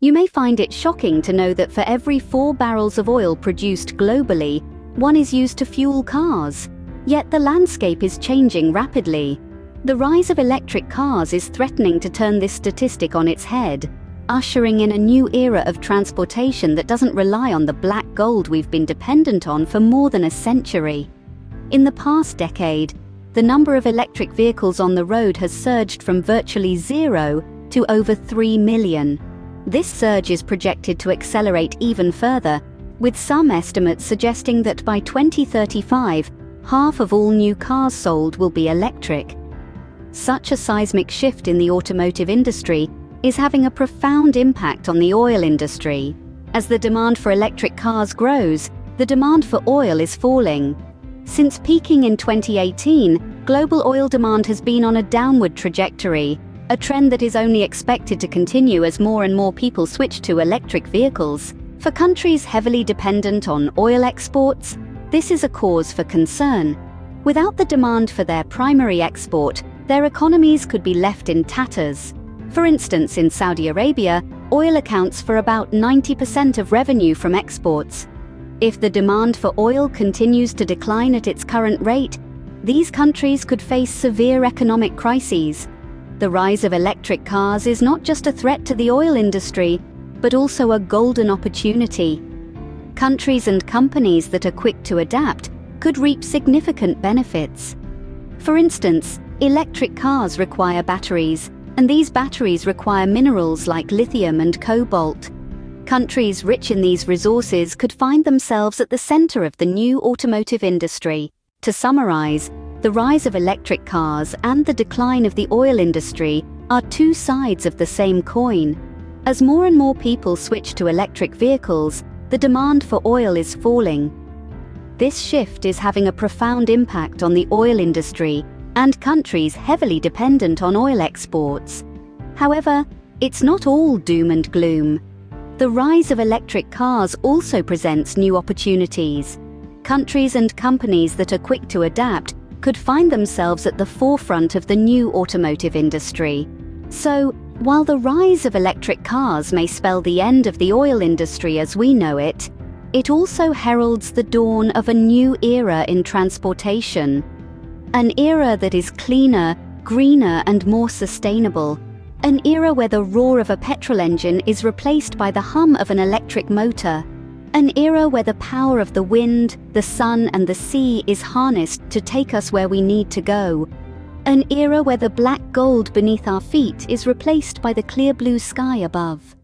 You may find it shocking to know that for every 4 barrels of oil produced globally, 1 is used to fuel cars. Yet the landscape is changing rapidly. The rise of electric cars is threatening to turn this statistic on its head, ushering in a new era of transportation that doesn't rely on the black gold we've been dependent on for more than a century. In the past decade, the number of electric vehicles on the road has surged from virtually 0 to over 3 million. This surge is projected to accelerate even further, with some estimates suggesting that by 2035, half of all new cars sold will be electric. Such a seismic shift in the automotive industry is having a profound impact on the oil industry. As the demand for electric cars grows, the demand for oil is falling. Since peaking in 2018, global oil demand has been on a downward trajectory, a trend that is only expected to continue as more and more people switch to electric vehicles. For countries heavily dependent on oil exports, this is a cause for concern. Without the demand for their primary export, their economies could be left in tatters. For instance, in Saudi Arabia, oil accounts for about 90% of revenue from exports. If the demand for oil continues to decline at its current rate, these countries could face severe economic crises. The rise of electric cars is not just a threat to the oil industry, but also a golden opportunity. Countries and companies that are quick to adapt could reap significant benefits. For instance, electric cars require batteries, and these batteries require minerals like lithium and cobalt. Countries rich in these resources could find themselves at the center of the new automotive industry. To summarize, the rise of electric cars and the decline of the oil industry are 2 sides of the same coin. As more and more people switch to electric vehicles, the demand for oil is falling. This shift is having a profound impact on the oil industry and countries heavily dependent on oil exports. However, it's not all doom and gloom. The rise of electric cars also presents new opportunities. Countries and companies that are quick to adapt could find themselves at the forefront of the new automotive industry. So, while the rise of electric cars may spell the end of the oil industry as we know it, it also heralds the dawn of a new era in transportation. An era that is cleaner, greener, and more sustainable. An era where the roar of a petrol engine is replaced by the hum of an electric motor. An era where the power of the wind, the sun, and the sea is harnessed to take us where we need to go. An era where the black gold beneath our feet is replaced by the clear blue sky above.